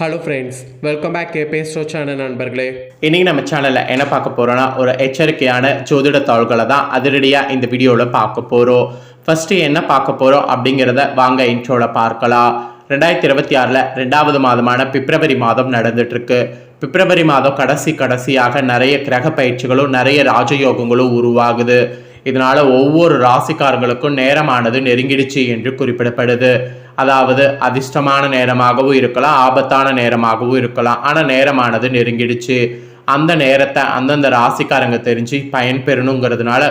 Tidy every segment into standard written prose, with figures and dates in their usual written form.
Hello friends, welcome back KBS channel நண்பர்களே. இன்றைக்கி நம்ம சேனலில் என்ன பார்க்க போகிறோன்னா, ஒரு எச்சரிக்கையான ஜோதிட தாள்களை தான் அதிரடியாக இந்த வீடியோவில் பார்க்க போகிறோம். ஃபஸ்ட்டு என்ன பார்க்க போகிறோம் அப்படிங்கிறத வாங்க இன்ட்ரோவில் பார்க்கலாம். 2026 2வது மாதமான பிப்ரவரி மாதம் நடந்துட்டுருக்கு. பிப்ரவரி மாதம் கடைசியாக நிறைய கிரக பயிற்சிகளும் நிறைய ராஜயோகங்களும் உருவாகுது. இதனால் ஒவ்வொரு ராசிக்காரங்களுக்கும் நேரமானது நெருங்கிடுச்சு என்று குறிப்பிடப்படுது. அதாவது அதிர்ஷ்டமான நேரமாகவும் இருக்கலாம், ஆபத்தான நேரமாகவும் இருக்கலாம். ஆனால் நேரமானது நெருங்கிடுச்சு. அந்த நேரத்தை அந்தந்த ராசிக்காரங்க தெரிஞ்சு பயன்பெறணுங்கிறதுனால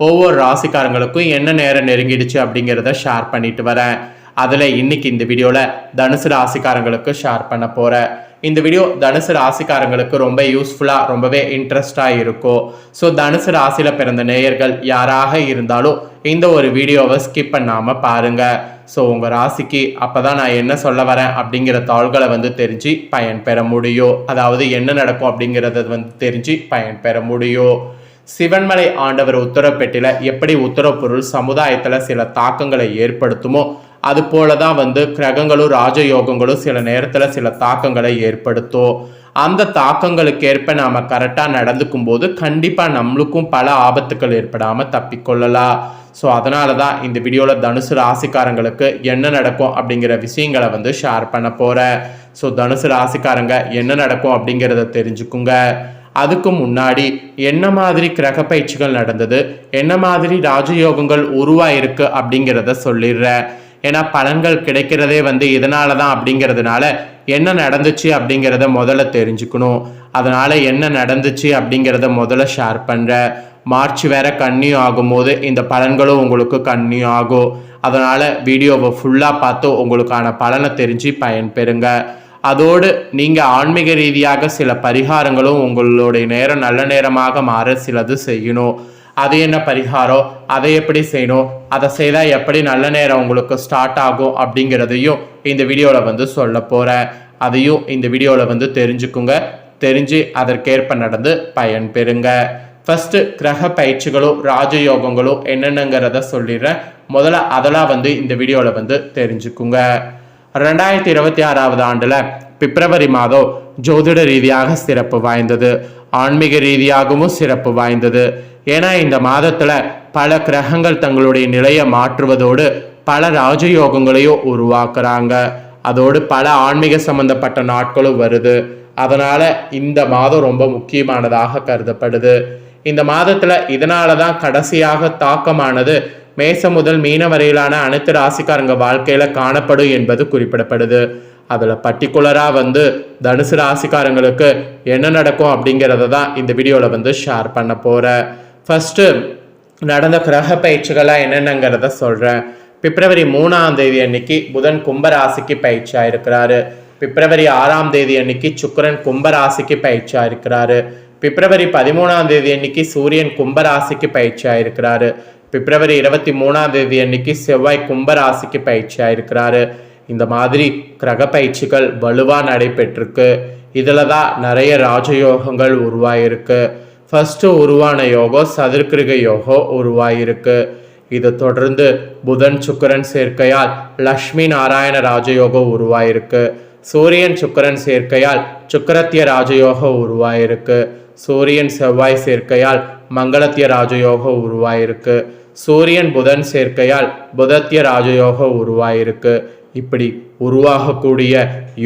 ஒவ்வொரு ராசிக்காரங்களுக்கும் என்ன நேரம் நெருங்கிடுச்சு அப்படிங்கிறத ஷேர் பண்ணிட்டு வரேன். அதில் இன்னைக்கு இந்த வீடியோவில் தனுசு ராசிக்காரங்களுக்கு ஷேர் பண்ண போகிறேன். இந்த வீடியோ தனுசு ராசிக்காரங்களுக்கு ரொம்ப யூஸ்ஃபுல்லாக ரொம்பவே இன்ட்ரெஸ்டாக இருக்கும். ஸோ தனுசு ராசியில் பிறந்த நேயர்கள் யாராக இருந்தாலும் இந்த ஒரு வீடியோவை ஸ்கிப் பண்ணாமல் பாருங்கள். ஸோ உங்கள் ராசிக்கு அப்போ தான் நான் என்ன சொல்ல வரேன் அப்படிங்கிற தாள்களை தெரிஞ்சு பயன்பெற முடியும். அதாவது என்ன நடக்கும் அப்படிங்கிறத தெரிஞ்சு பயன்பெற முடியும். சிவன்மலை ஆண்டவர் உத்தரப்பெட்டியில் எப்படி உத்தரவு பொருள் சமுதாயத்தில் சில தாக்கங்களை ஏற்படுத்துமோ அது போல தான் கிரகங்களும் ராஜயோகங்களும் சில நேரத்தில் சில தாக்கங்களை ஏற்படுத்தும். அந்த தாக்கங்களுக்கு ஏற்ப நாம் கரெக்டாக நடந்துக்கும் போது கண்டிப்பாக நம்மளுக்கும் பல ஆபத்துக்கள் ஏற்படாமல் தப்பிக்கொள்ளலாம். ஸோ அதனால தான் இந்த வீடியோவில் தனுசு ராசிக்காரங்களுக்கு என்ன நடக்கும் அப்படிங்கிற விஷயங்களை ஷேர் பண்ண போகிறேன். ஸோ தனுசு ராசிக்காரங்க என்ன நடக்கும் அப்படிங்கிறத தெரிஞ்சுக்குங்க. அதுக்கு முன்னாடி என்ன மாதிரி கிரக பயிற்சிகள் நடந்தது, என்ன மாதிரி ராஜயோகங்கள் உருவாயிருக்கு அப்படிங்கிறத சொல்லிடுறேன். ஏன்னா பலன்கள் கிடைக்கிறதே இதனால தான் அப்படிங்கிறதுனால என்ன நடந்துச்சு அப்படிங்கிறத முதல்ல தெரிஞ்சுக்கணும். அதனால என்ன நடந்துச்சு அப்படிங்கிறத முதல்ல ஷேர் பண்ணுறேன். மார்ச் வேற கன்னியும் ஆகும்போது இந்த பலன்களும் உங்களுக்கு கன்னியும் ஆகும். அதனால வீடியோவை ஃபுல்லாக பார்த்து உங்களுக்கான பலனை தெரிஞ்சு பயன்பெறுங்க. அதோடு நீங்கள் ஆன்மீக ரீதியாக சில பரிகாரங்களும் உங்களுடைய நேரம் நல்ல நேரமாக மாற சிலது செய்யணும். அது என்ன பரிகாரம், அதை எப்படி செய்யணும், அதை செய்தால் எப்படி நல்ல நேரம் உங்களுக்கு ஸ்டார்ட் ஆகும் அப்படிங்கிறதையும் இந்த வீடியோவில் சொல்ல போகிறேன். அதையும் இந்த வீடியோவில் தெரிஞ்சுக்குங்க. தெரிஞ்சு அதற்கேற்ப நடந்து பயன்பெறுங்க. ஃபஸ்ட்டு கிரக பயிற்சிகளும் ராஜயோகங்களும் என்னென்னங்கிறத சொல்லிடுறேன். முதல்ல அதெல்லாம் இந்த வீடியோவில் தெரிஞ்சுக்குங்க. 2026 ஆண்டில் பிப்ரவரி மாதம் ஜோதிட ரீதியாக சிறப்பு வாய்ந்தது, ஆன்மீக ரீதியாகவும் சிறப்பு வாய்ந்தது. ஏன்னா இந்த மாதத்தில் பல கிரகங்கள் தங்களுடைய நிலையை மாற்றுவதோடு பல ராஜயோகங்களையும் உருவாக்குறாங்க. அதோடு பல ஆன்மீக சம்பந்தப்பட்ட நாட்களும் வருது. அதனால் இந்த மாதம் ரொம்ப முக்கியமானதாக கருதப்படுது. இந்த மாதத்தில் இதனால தான் கடைசியாக தாக்கமானது மேசம் முதல் மீன வரையிலான அனைத்து ராசிக்காரங்க வாழ்க்கையில் காணப்படும் என்பது குறிப்பிடப்படுது. அதில் பர்டிகுலராக தனுசு ராசிக்காரங்களுக்கு என்ன நடக்கும் அப்படிங்கிறத தான் இந்த வீடியோவில் ஷேர் பண்ண போகிறேன். ஃபஸ்ட்டு நடந்த கிரக பயிற்சிகளாக என்னென்னங்கிறத சொல்கிறேன். பிப்ரவரி 3ஆம் தேதி அன்னைக்கு புதன் கும்பராசிக்கு பயிற்சி ஆயிருக்கிறாரு. பிப்ரவரி 6ஆம் தேதி அன்னைக்கு சுக்கிரன் கும்பராசிக்கு பயிற்சி ஆயிருக்கிறாரு. பிப்ரவரி 13ஆம் தேதி அன்னைக்கு சூரியன் கும்பராசிக்கு பயிற்சி ஆயிருக்கிறாரு. பிப்ரவரி 23ஆம் தேதி அன்னைக்கு செவ்வாய் கும்பராசிக்கு பயிற்சி ஆயிருக்கிறாரு. இந்த மாதிரி கிரக பயிற்சிகள் வலுவாக நடைபெற்றிருக்கு. இதில் தான் நிறைய ராஜயோகங்கள் உருவாயிருக்கு. ஃபஸ்ட்டு உருவான யோகம் சதுர்கிருக யோகம் உருவாயிருக்கு. இதை தொடர்ந்து புதன் சுக்கிரன் சேர்க்கையால் லக்ஷ்மி நாராயண ராஜயோகம் உருவாயிருக்கு. சூரியன் சுக்கிரன் சேர்க்கையால் சுக்கிரத்திய ராஜயோகம் உருவாயிருக்கு. சூரியன் செவ்வாய் சேர்க்கையால் மங்களத்திய ராஜயோகம் உருவாயிருக்கு. சூரியன் புதன் சேர்க்கையால் புதத்திய ராஜயோகம் உருவாயிருக்கு. இப்படி உருவாகக்கூடிய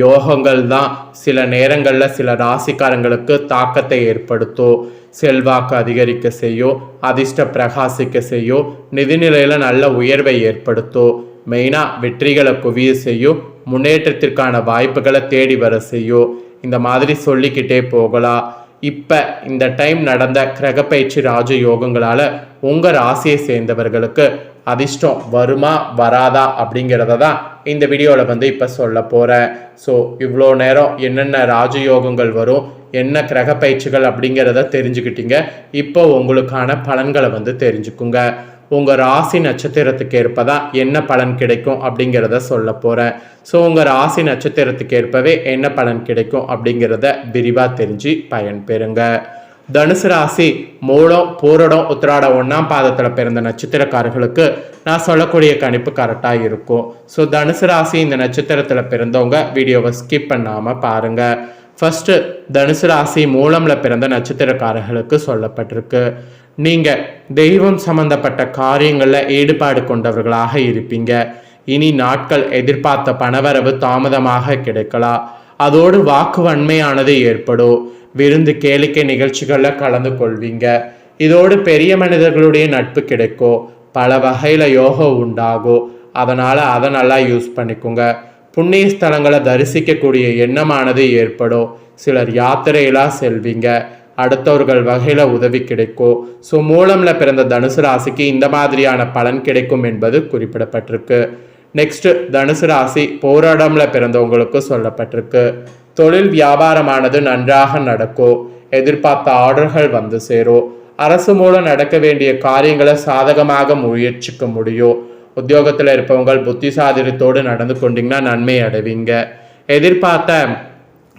யோகங்கள் தான் சில நேரங்களில் சில ராசிக்காரங்களுக்கு தாக்கத்தை ஏற்படுத்தும். செல்வாக்கு அதிகரிக்க செய்யும், அதிர்ஷ்ட பிரகாசிக்க செய்யும், நிதிநிலையில் நல்ல உயர்வை ஏற்படுத்தும், மெயினாக வெற்றிகளை குவிய செய்யும், முன்னேற்றத்திற்கான வாய்ப்புகளை தேடி வர செய்யும். இந்த மாதிரி சொல்லிக்கிட்டே போகலாம். இப்போ இந்த டைம் நடந்த கிரகப்பயிற்சி ராஜயோகங்களால் உங்கள் ராசியை சேர்ந்தவர்களுக்கு அதிர்ஷ்டம் வருமா வராதா அப்படிங்கிறத தான் இந்த வீடியோவில் இப்போ சொல்ல போகிறேன். ஸோ இவ்வளோ நேரம் என்னென்ன ராஜயோகங்கள் வரும், என்ன கிரக பயிற்சிகள் அப்படிங்கிறத தெரிஞ்சுக்கிட்டீங்க. இப்போ உங்களுக்கான பலன்களை தெரிஞ்சுக்குங்க. உங்கள் ராசி நட்சத்திரத்துக்கு ஏற்பதான் என்ன பலன் கிடைக்கும் அப்படிங்கிறத சொல்ல போகிறேன். ஸோ உங்கள் ராசி நட்சத்திரத்துக்கு ஏற்பவே என்ன பலன் கிடைக்கும் அப்படிங்கிறத விரிவாக தெரிஞ்சு பயன்பெறுங்க. தனுசு ராசி மூலம் பூரடம் உத்திராடம் 1ஆம் பாதத்தில் பிறந்த நட்சத்திரக்காரர்களுக்கு நான் சொல்லக்கூடிய கணிப்பு கரெக்டாக இருக்கும். ஸோ தனுசு ராசி இந்த நட்சத்திரத்தில் பிறந்தவங்க வீடியோவை ஸ்கிப் பண்ணாமல் பாருங்கள். ஃபஸ்ட்டு தனுசு ராசி மூலமில் பிறந்த நட்சத்திரக்காரர்களுக்கு சொல்லப்பட்டிருக்கு. நீங்கள் தெய்வம் சம்பந்தப்பட்ட காரியங்களில் ஈடுபாடு கொண்டவர்களாக இருப்பீங்க. இனி நாட்கள் எதிர்பார்த்த பணவரவு தாமதமாக கிடைக்கலாம். அதோடு வாக்கு வன்மையானது ஏற்படும். விருந்து கேளிக்கை நிகழ்ச்சிகளில் கலந்து கொள்வீங்க. இதோடு பெரிய மனிதர்களுடைய நட்பு கிடைக்கும். பல வகையில் யோகம் உண்டாகும். அதனால் அதை நல்லா யூஸ் பண்ணிக்கோங்க. புண்ணிய ஸ்தலங்களை தரிசிக்கக்கூடிய எண்ணமானது ஏற்படும். சிலர் யாத்திரையெல்லாம் செல்வீங்க. அடுத்தவர்கள் வகையில் உதவி கிடைக்கும். ஸோ மூலமில் பிறந்த தனுசு ராசிக்கு இந்த மாதிரியான பலன் கிடைக்கும் என்பது குறிப்பிடப்பட்டிருக்கு. நெக்ஸ்ட் தனுசு ராசி போராடம்ல பிறந்தவங்களுக்கு சொல்லப்பட்டிருக்கு. தொழில் வியாபாரமானது நன்றாக நடக்கும். எதிர்பார்த்த ஆர்டர்கள் வந்து சேரும். அரசு மூலம் நடக்க வேண்டிய காரியங்களை சாதகமாக முயற்சிக்க முடியும். உத்தியோகத்தில் இருப்பவங்க புத்திசாலித்தோடு நடந்து கொண்டீங்கன்னா நன்மை அடைவீங்க. எதிர்பார்த்த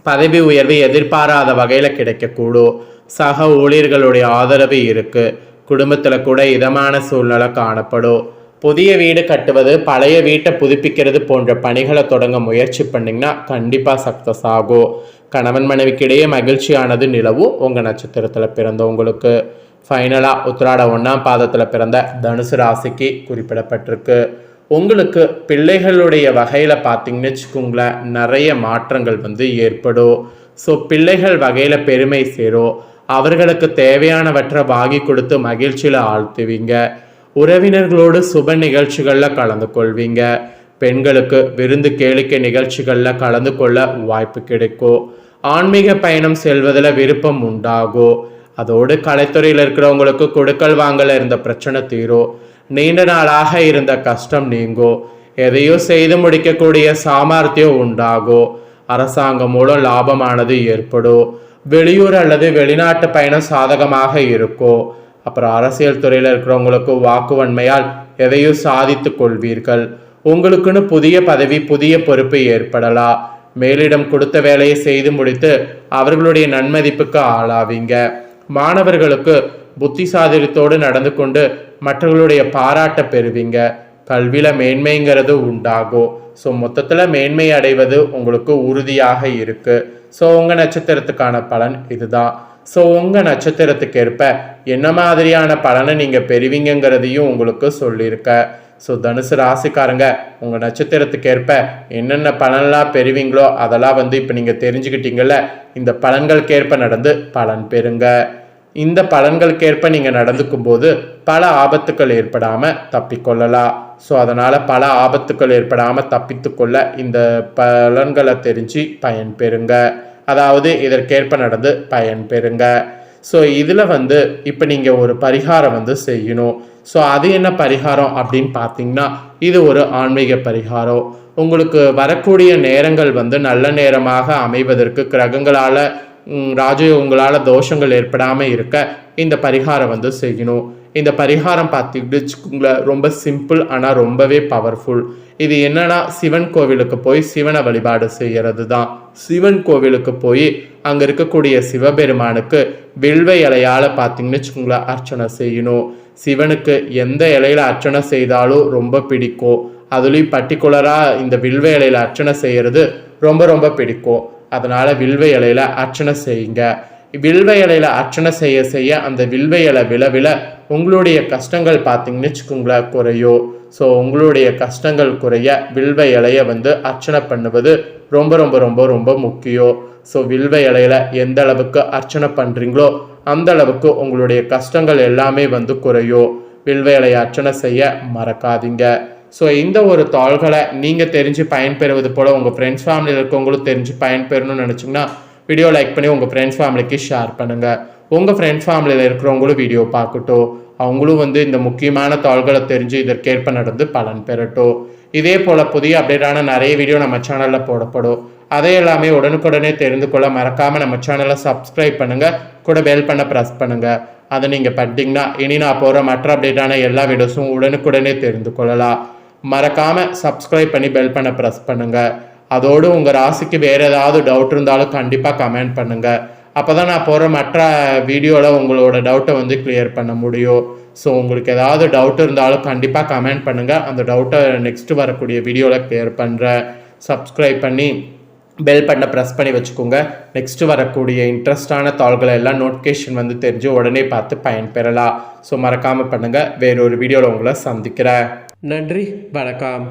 பதவி உயர்வு எதிர்பாராத வகையில் கிடைக்கக்கூடும். சக ஊழியர்களுடைய ஆதரவு இருக்கு. குடும்பத்தில் கூட இதமான சூழ்நிலை காணப்படும். புதிய வீடு கட்டுவது, பழைய வீட்டை புதுப்பிக்கிறது போன்ற பணிகளை தொடங்க முயற்சி பண்ணிங்கன்னா கண்டிப்பாக சக்ஸஸ் ஆகும். கணவன் மனைவிக்கிடையே மகிழ்ச்சியானது நிலவும் உங்கள் நட்சத்திரத்தில் பிறந்தவங்களுக்கு. ஃபைனலாக உத்திராட 1ஆம் பாதத்தில் பிறந்த தனுசு ராசிக்கு குறிப்பிடப்பட்டிருக்கு. உங்களுக்கு பிள்ளைகளுடைய வகையில் பார்த்தீங்கன்னு வச்சுக்கோங்களேன், நிறைய மாற்றங்கள் வந்து ஏற்படும். ஸோ பிள்ளைகள் வகையில் பெருமை சேரும். அவர்களுக்கு தேவையானவற்றை வாங்கி கொடுத்து மகிழ்ச்சியில் ஆழ்த்துவீங்க. உறவினர்களோடு சுப நிகழ்ச்சிகளில் கலந்து கொள்வீங்க. பெண்களுக்கு விருந்து கேளிக்கை நிகழ்ச்சிகளில் கலந்து கொள்ள வாய்ப்பு கிடைக்கும். ஆன்மீக பயணம் செல்வதில் விருப்பம் உண்டாகும். அதோடு கலைத்துறையில் இருக்கிறவங்களுக்கு கொடுக்கல் வாங்கல இருந்த பிரச்சனை தீரும். நீண்ட நாளாக இருந்த கஷ்டம் நீங்கும். எதையோ செய்து முடிக்கக்கூடிய சாமர்த்தியம் உண்டாகும். அரசாங்கம் மூலம் லாபமானது ஏற்படும். வெளியூர் அல்லது வெளிநாட்டு பயணம் சாதகமாக இருக்கும். அப்புறம் அரசியல் துறையில் இருக்கிறவங்களுக்கு வாக்குவன்மையால் எதையும் சாதித்து கொள்வீர்கள். உங்களுக்குன்னு புதிய பதவி, புதிய பொறுப்பு ஏற்படலாம். மேலிடம் கொடுத்த வேலையை செய்து முடித்து அவர்களுடைய நன்மதிப்புக்கு ஆளாவீங்க. மாணவர்களுக்கு புத்திசாலித்தோடு நடந்து கொண்டு மற்றவர்களுடைய பாராட்ட பெறுவீங்க. கல்வியில் மேன்மைங்கிறது உண்டாகும். ஸோ மொத்தத்தில் மேன்மை அடைவது உங்களுக்கு உறுதியாக இருக்கு. ஸோ உங்கள் நட்சத்திரத்துக்கான பலன் இதுதான். ஸோ உங்கள் நட்சத்திரத்துக்கு ஏற்ப என்ன மாதிரியான பலனை நீங்கள் பெறுவீங்கிறதையும் உங்களுக்கு சொல்லியிருக்க. ஸோ தனுசு ராசிக்காரங்க உங்கள் நட்சத்திரத்துக்கு ஏற்ப என்னென்ன பலன்லாம் பெறுவீங்களோ அதெல்லாம் வந்து இப்போ நீங்கள் தெரிஞ்சுக்கிட்டீங்கல்ல. இந்த பலன்களுக்கேற்ப நடந்து பலன் பெறுங்க. இந்த பலன்களுக்கேற்ப நீங்கள் நடந்துக்கும் போது பல ஆபத்துக்கள் ஏற்படாமல் தப்பிக்கொள்ளலாம். ஸோ அதனால் பல ஆபத்துக்கள் ஏற்படாமல் தப்பித்துக்கொள்ள இந்த பலன்களை தெரிஞ்சு பயன் பெறுங்க. அதாவது இதற்கேற்ப நடந்து பயன் பெறுங்க. ஸோ இதில் வந்து இப்போ நீங்கள் ஒரு பரிகாரம் வந்து செய்யணும். ஸோ அது என்ன பரிகாரம் அப்படின்னு பார்த்தீங்கன்னா, இது ஒரு ஆன்மீக பரிகாரம். உங்களுக்கு வரக்கூடிய நேரங்கள் வந்து நல்ல நேரமாக அமைவதற்கு கிரகங்களால் ராஜயோகங்களால் தோஷங்கள் ஏற்படாமல் இருக்க இந்த பரிகாரம் வந்து செய்யணும். இந்த பரிகாரம் பார்த்துக்கிட்டு வச்சுக்கோங்களேன், ரொம்ப சிம்பிள் ஆனால் ரொம்பவே பவர்ஃபுல். இது என்னன்னா, சிவன் கோவிலுக்கு போய் சிவனை வழிபாடு செய்கிறது தான். சிவன் கோவிலுக்கு போய் அங்கே இருக்கக்கூடிய சிவபெருமானுக்கு வில்வ இலையால் பார்த்தீங்கன்னு வச்சுக்கோங்களேன் அர்ச்சனை செய்யணும். சிவனுக்கு எந்த இலையில அர்ச்சனை செய்தாலும் ரொம்ப பிடிக்கும். அதுலேயும் பர்டிகுலராக இந்த வில்வ இலையில அர்ச்சனை செய்கிறது ரொம்ப ரொம்ப பிடிக்கும். அதனால் வில்வ இலையில அர்ச்சனை செய்யுங்க. வில்வ இலையில அர்ச்சனை செய்ய செய்ய அந்த வில்வ இலை விளவில உங்களுடைய கஷ்டங்கள் பார்த்தீங்கன்னு வச்சுக்கோங்களேன் குறையும். ஸோ உங்களுடைய கஷ்டங்கள் குறைய வில்வ இலையை வந்து அர்ச்சனை பண்ணுவது ரொம்ப ரொம்ப ரொம்ப ரொம்ப முக்கியம். ஸோ வில்வ இலையில எந்த அளவுக்கு அர்ச்சனை பண்ணுறீங்களோ அந்த அளவுக்கு உங்களுடைய கஷ்டங்கள் எல்லாமே வந்து குறையும். வில்வ இலையை அர்ச்சனை செய்ய மறக்காதீங்க. ஸோ இந்த ஒரு தாள்களை நீங்கள் தெரிஞ்சு பயன்பெறுவது போல் உங்கள் ஃப்ரெண்ட்ஸ் ஃபேமிலியில் இருக்கவங்களும் தெரிஞ்சு பயன்பெறணும்னு நினச்சிங்கன்னா வீடியோ லைக் பண்ணி உங்கள் ஃப்ரெண்ட்ஸ் ஃபேமிலிக்கு ஷேர் பண்ணுங்கள். உங்கள் ஃப்ரெண்ட்ஸ் ஃபேமிலியில் இருக்கிறவங்களும் வீடியோ பார்க்கட்டும். அவங்களும் வந்து இந்த முக்கியமான தாள்களை தெரிஞ்சு இதற்கேற்ப நடந்து பலன் பெறட்டும். இதே போல் புதிய அப்டேட்டான நிறைய வீடியோ நம்ம சேனலில் போடப்படும். அதை எல்லாமே உடனுக்குடனே தெரிந்து கொள்ள மறக்காமல் நம்ம சேனலை சப்ஸ்கிரைப் பண்ணுங்கள். கூட பெல் பண்ண ப்ரெஸ் பண்ணுங்கள். அதை நீங்கள் பண்ணிட்டீங்கன்னா இனி நான் போகிற மற்ற அப்டேட்டான எல்லா வீடியோஸும் உடனுக்குடனே தெரிந்து கொள்ளலாம். மறக்காமல் சப்ஸ்கிரைப் பண்ணி பெல் பண்ண ப்ரெஸ் பண்ணுங்கள். அதோடு உங்கள் ராசிக்கு வேறு ஏதாவது டவுட் இருந்தாலும் கண்டிப்பாக கமெண்ட் பண்ணுங்கள். அப்போ தான் நான் போகிற மற்ற வீடியோவில் உங்களோட டவுட்டை வந்து கிளியர் பண்ண முடியும். ஸோ உங்களுக்கு ஏதாவது டவுட் இருந்தாலும் கண்டிப்பாக கமெண்ட் பண்ணுங்கள். அந்த டவுட்டை நெக்ஸ்ட்டு வரக்கூடிய வீடியோவில் கிளியர் பண்ணுறேன். சப்ஸ்கிரைப் பண்ணி பெல் பட்டனை ப்ரெஸ் பண்ணி வச்சுக்கோங்க. நெக்ஸ்ட்டு வரக்கூடிய இன்ட்ரெஸ்டான தாள்களை எல்லாம் நோட்டிஃபிகேஷன் வந்து தெரிஞ்சு உடனே பார்த்து பயன்பெறலாம். ஸோ மறக்காமல் பண்ணுங்கள். வேறொரு வீடியோவில் உங்களை சந்திக்கிறேன். நன்றி, வணக்கம்.